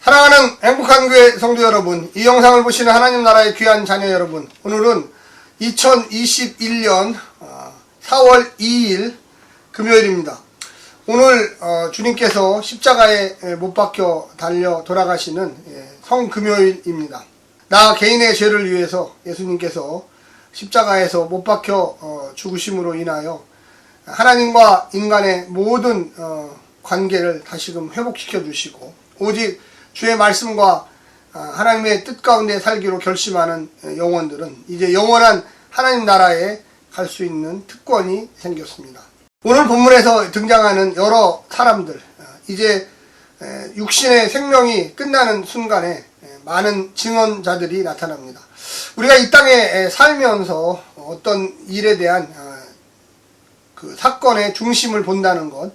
사랑하는 행복한 교회 성도 여러분, 이 영상을 보시는 하나님 나라의 귀한 자녀 여러분, 오늘은 2021년 4월 2일 금요일입니다. 오늘 주님께서 십자가에 못 박혀 달려 돌아가시는 성금요일입니다. 나 개인의 죄를 위해서 예수님께서 십자가에서 못 박혀 죽으심으로 인하여 하나님과 인간의 모든 관계를 다시금 회복시켜 주시고, 오직 주의 말씀과 하나님의 뜻 가운데 살기로 결심하는 영혼들은 이제 영원한 하나님 나라에 갈 수 있는 특권이 생겼습니다. 오늘 본문에서 등장하는 여러 사람들, 이제 육신의 생명이 끝나는 순간에 많은 증언자들이 나타납니다. 우리가 이 땅에 살면서 어떤 일에 대한 그 사건의 중심을 본다는 것,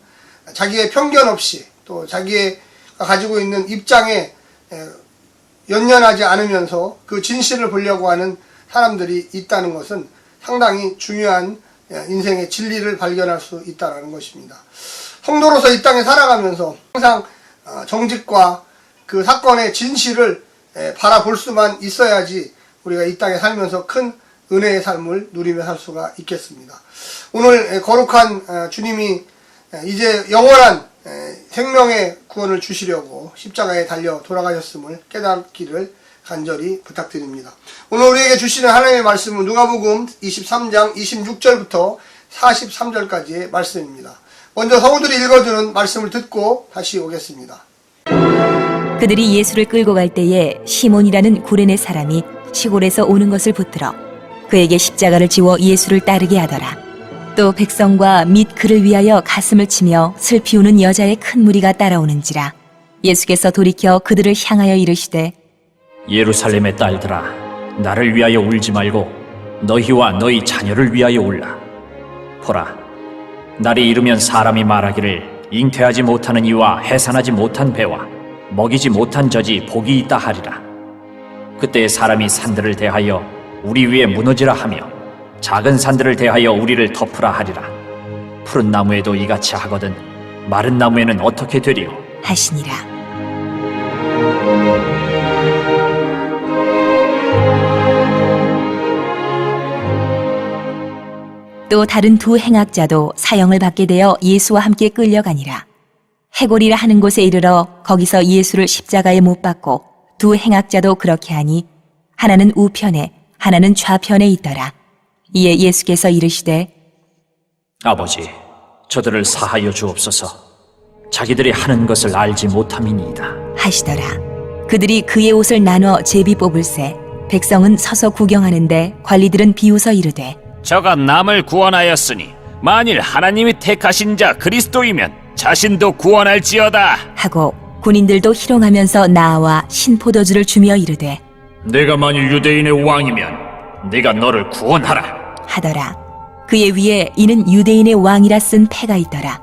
자기의 편견 없이 또 자기가 가지고 있는 입장에 연연하지 않으면서 그 진실을 보려고 하는 사람들이 있다는 것은 상당히 중요한 인생의 진리를 발견할 수 있다는 것입니다. 성도로서 이 땅에 살아가면서 항상 정직과 그 사건의 진실을 바라볼 수만 있어야지 우리가 이 땅에 살면서 큰 은혜의 삶을 누리며 살 수가 있겠습니다. 오늘 거룩한 주님이 이제 영원한 생명의 구원을 주시려고 십자가에 달려 돌아가셨음을 깨닫기를 간절히 부탁드립니다. 오늘 우리에게 주시는 하나님의 말씀은 누가복음 23장 26절부터 43절까지의 말씀입니다. 먼저 성우들이 읽어주는 말씀을 듣고 다시 오겠습니다. 그들이 예수를 끌고 갈 때에 시몬이라는 구레네 사람이 시골에서 오는 것을 붙들어 그에게 십자가를 지워 예수를 따르게 하더라. 또 백성과 및 그를 위하여 가슴을 치며 슬피 우는 여자의 큰 무리가 따라오는지라. 예수께서 돌이켜 그들을 향하여 이르시되, 예루살렘의 딸들아, 나를 위하여 울지 말고 너희와 너희 자녀를 위하여 울라. 보라, 날이 이르면 사람이 말하기를 잉태하지 못하는 이와 해산하지 못한 배와 먹이지 못한 젖이 복이 있다 하리라. 그때 사람이 산들을 대하여 우리 위에 무너지라 하며 작은 산들을 대하여 우리를 덮으라 하리라. 푸른 나무에도 이같이 하거든 마른 나무에는 어떻게 되리요? 하시니라. 또 다른 두 행악자도 사형을 받게 되어 예수와 함께 끌려가니라. 해골이라 하는 곳에 이르러 거기서 예수를 십자가에 못 박고 두 행악자도 그렇게 하니 하나는 우편에 하나는 좌편에 있더라. 이에 예수께서 이르시되, 아버지, 저들을 사하여 주옵소서. 자기들이 하는 것을 알지 못함이니이다 하시더라. 그들이 그의 옷을 나눠 제비 뽑을새 백성은 서서 구경하는데 관리들은 비웃어 이르되, 저가 남을 구원하였으니 만일 하나님이 택하신 자 그리스도이면 자신도 구원할지어다 하고 군인들도 희롱하면서 나와 신포도주를 주며 이르되, 내가 만일 유대인의 왕이면 내가 너를 구원하라 하더라. 그의 위에 이는 유대인의 왕이라 쓴 패가 있더라.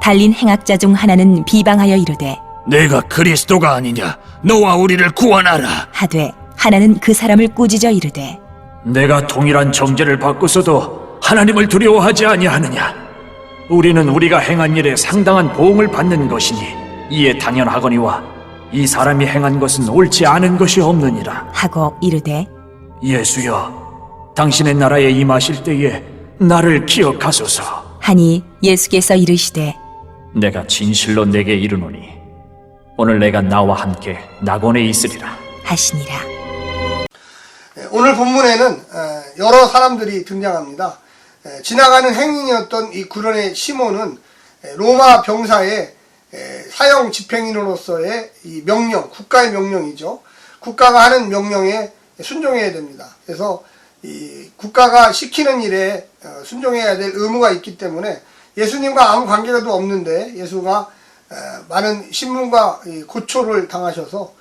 달린 행악자 중 하나는 비방하여 이르되, 내가 그리스도가 아니냐 너와 우리를 구원하라. 하되 하나는 그 사람을 꾸짖어 이르되, 내가 동일한 정죄를 받고서도 하나님을 두려워하지 아니하느냐? 우리는 우리가 행한 일에 상당한 보응을 받는 것이니 이에 당연하거니와 이 사람이 행한 것은 옳지 않은 것이 없느니라. 하고 이르되, 예수여, 당신의 나라에 임하실 때에 나를 기억하소서. 하니 예수께서 이르시되, 내가 진실로 내게 이르노니 오늘 내가 나와 함께 낙원에 있으리라 하시니라. 오늘 본문에는 여러 사람들이 등장합니다. 지나가는 행인이었던 이 구레네 시몬은 로마 병사의 사형 집행인으로서의 이 명령, 국가의 명령이죠. 국가가 하는 명령에 순종해야 됩니다. 그래서 이 국가가 시키는 일에 순종해야 될 의무가 있기 때문에 예수님과 아무 관계가 없는데 예수가 많은 신문과 고초를 당하셔서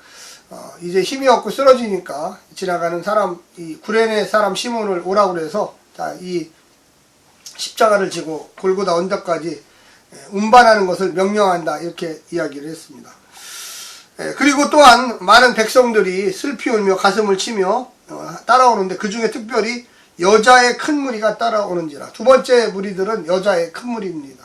이제 힘이 없고 쓰러지니까 지나가는 사람, 이 구레네 사람 시몬을 오라고 그래서 이 십자가를 지고 골고다 언덕까지 운반하는 것을 명령한다, 이렇게 이야기를 했습니다. 그리고 또한 많은 백성들이 슬피 울며 가슴을 치며 따라오는데 그 중에 특별히 여자의 큰 무리가 따라오는지라. 두 번째 무리들은 여자의 큰 무리입니다.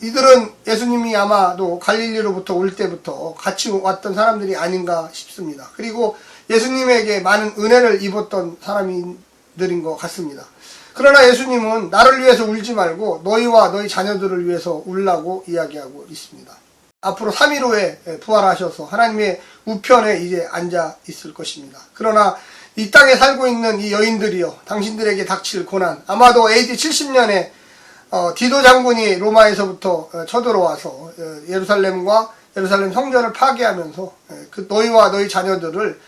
이들은 예수님이 아마도 갈릴리로부터 올 때부터 같이 왔던 사람들이 아닌가 싶습니다. 그리고 예수님에게 많은 은혜를 입었던 사람들인 것 같습니다. 그러나 예수님은 나를 위해서 울지 말고 너희와 너희 자녀들을 위해서 울라고 이야기하고 있습니다. 앞으로 3일 후에 부활하셔서 하나님의 우편에 이제 앉아 있을 것입니다. 그러나 이 땅에 살고 있는 이 여인들이여, 당신들에게 닥칠 고난, 아마도 AD 70년에 디도 장군이 로마에서부터 쳐들어와서 예루살렘과 예루살렘 성전을 파괴하면서 그 너희와 너희 자녀들을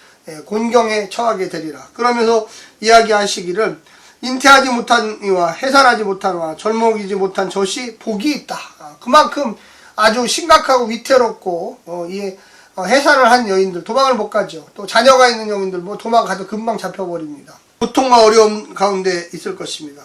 곤경에 처하게 되리라. 그러면서 이야기하시기를 잉태하지 못한 이와 해산하지 못한 이와 절먹이지 못한 젖이 복이 있다. 그만큼 아주 심각하고 위태롭고 해산을 한 여인들 도망을 못 가죠. 또 자녀가 있는 여인들 뭐 도망가도 금방 잡혀버립니다. 고통과 어려움 가운데 있을 것입니다.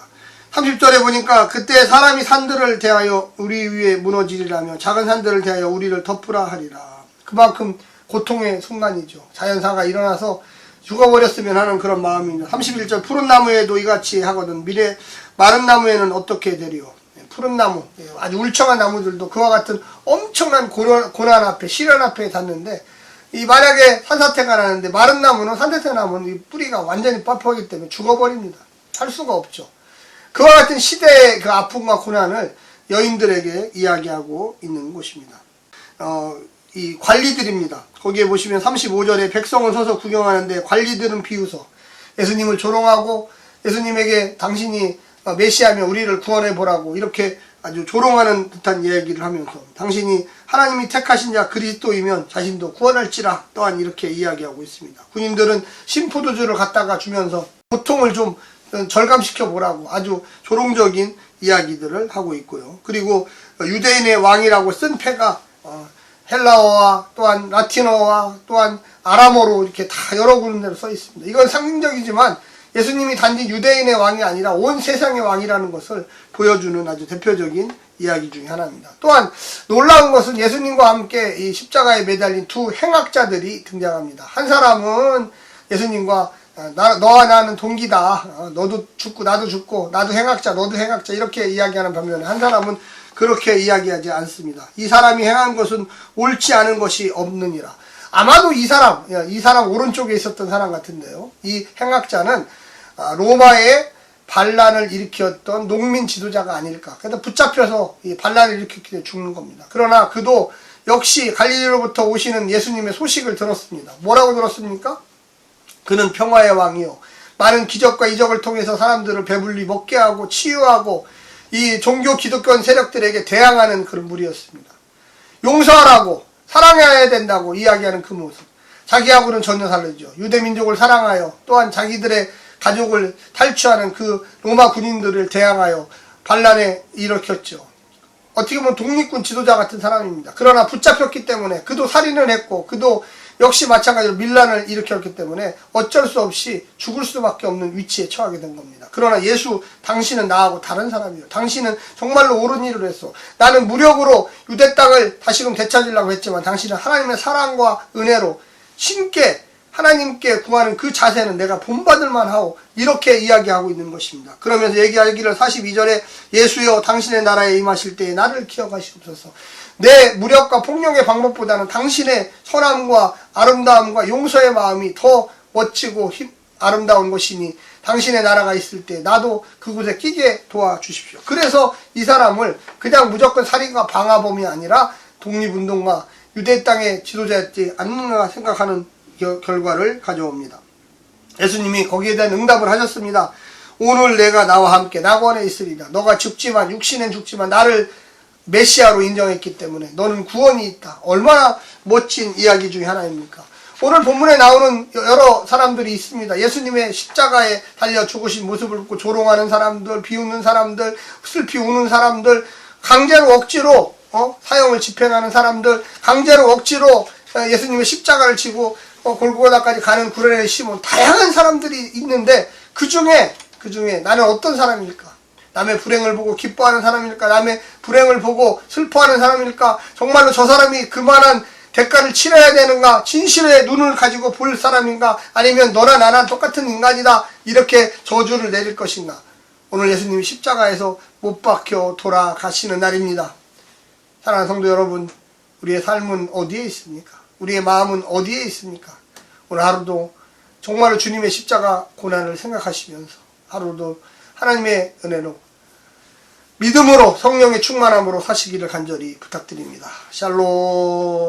30절에 보니까 그때 사람이 산들을 대하여 우리 위에 무너지리라며 작은 산들을 대하여 우리를 덮으라 하리라. 그만큼 고통의 순간이죠. 자연사가 일어나서 죽어버렸으면 하는 그런 마음입니다. 31절 푸른 나무에도 이같이 하거든 미래 마른 나무에는 어떻게 되리요. 푸른 나무, 아주 울창한 나무들도 그와 같은 엄청난 고난 앞에, 시련 앞에 닿는데, 만약에 산사태가 나는데, 마른 나무는, 산사태 나무는 이 뿌리가 완전히 빠퍼하기 때문에 죽어버립니다. 할 수가 없죠. 그와 같은 시대의 그 아픔과 고난을 여인들에게 이야기하고 있는 곳입니다. 이 관리들입니다. 거기에 보시면 35절에 백성은 서서 구경하는데 관리들은 비웃어 예수님을 조롱하고 예수님에게 당신이 메시아며 우리를 구원해 보라고 이렇게 아주 조롱하는 듯한 이야기를 하면서 당신이 하나님이 택하신 자 그리스도이면 자신도 구원할지라 또한 이렇게 이야기하고 있습니다. 군인들은 신포도주를 갖다가 주면서 고통을 좀 절감시켜 보라고 아주 조롱적인 이야기들을 하고 있고요. 그리고 유대인의 왕이라고 쓴 패가 헬라어와 또한 라틴어와 또한 아람어로 이렇게 다 여러 군데로 써 있습니다. 이건 상징적이지만 예수님이 단지 유대인의 왕이 아니라 온 세상의 왕이라는 것을 보여주는 아주 대표적인 이야기 중에 하나입니다. 또한 놀라운 것은 예수님과 함께 이 십자가에 매달린 두 행악자들이 등장합니다. 한 사람은 예수님과 너와 나는 동기다. 너도 죽고 나도 죽고 나도 행악자 너도 행악자 이렇게 이야기하는 반면에 한 사람은 그렇게 이야기하지 않습니다. 이 사람이 행한 것은 옳지 않은 것이 없느니라. 아마도 이 사람 오른쪽에 있었던 사람 같은데요. 이 행악자는 로마의 반란을 일으켰던 농민 지도자가 아닐까. 그래서 붙잡혀서 이 반란을 일으켰기 때문에 죽는 겁니다. 그러나 그도 역시 갈릴리로부터 오시는 예수님의 소식을 들었습니다. 뭐라고 들었습니까? 그는 평화의 왕이요. 많은 기적과 이적을 통해서 사람들을 배불리 먹게 하고 치유하고 이 종교 기독교 세력들에게 대항하는 그런 무리였습니다. 용서하라고 사랑해야 된다고 이야기하는 그 모습. 자기하고는 전혀 다르죠. 유대민족을 사랑하여 또한 자기들의 가족을 탈취하는 그 로마 군인들을 대항하여 반란에 일으켰죠. 어떻게 보면 독립군 지도자 같은 사람입니다. 그러나 붙잡혔기 때문에 그도 살인을 했고 그도 역시 마찬가지로 밀란을 일으켰기 때문에 어쩔 수 없이 죽을 수밖에 없는 위치에 처하게 된 겁니다. 그러나 예수, 당신은 나하고 다른 사람이에요. 당신은 정말로 옳은 일을 했어. 나는 무력으로 유대 땅을 다시금 되찾으려고 했지만 당신은 하나님의 사랑과 은혜로 신께 하나님께 구하는 그 자세는 내가 본받을 만하오. 이렇게 이야기하고 있는 것입니다. 그러면서 얘기하기를 42절에 예수여 당신의 나라에 임하실 때에 나를 기억하시옵소서. 내 무력과 폭력의 방법보다는 당신의 선함과 아름다움과 용서의 마음이 더 멋지고 아름다운 것이니 당신의 나라가 있을 때 나도 그곳에 끼게 도와주십시오. 그래서 이 사람을 그냥 무조건 살인과 방화범이 아니라 독립운동가 유대 땅의 지도자였지 않는가 생각하는 결과를 가져옵니다. 예수님이 거기에 대한 응답을 하셨습니다. 오늘 내가 나와 함께 낙원에 있으리라. 너가 죽지만 육신은 죽지만 나를 메시아로 인정했기 때문에 너는 구원이 있다. 얼마나 멋진 이야기 중에 하나입니까? 오늘 본문에 나오는 여러 사람들이 있습니다. 예수님의 십자가에 달려 죽으신 모습을 보고 조롱하는 사람들, 비웃는 사람들, 슬피 우는 사람들, 강제로 억지로 사형을 집행하는 사람들, 강제로 억지로 예수님의 십자가를 지고 골고다까지 가는 구레네 시몬, 다양한 사람들이 있는데 그 중에 나는 어떤 사람일까? 남의 불행을 보고 기뻐하는 사람일까? 남의 불행을 보고 슬퍼하는 사람일까? 정말로 저 사람이 그만한 대가를 치러야 되는가? 진실의 눈을 가지고 볼 사람인가? 아니면 너나 나나 똑같은 인간이다 이렇게 저주를 내릴 것인가? 오늘 예수님이 십자가에서 못 박혀 돌아가시는 날입니다. 사랑하는 성도 여러분, 우리의 삶은 어디에 있습니까? 우리의 마음은 어디에 있습니까? 오늘 하루도 정말로 주님의 십자가 고난을 생각하시면서 하루도 하나님의 은혜로 믿음으로 성령의 충만함으로 사시기를 간절히 부탁드립니다. 샬롬.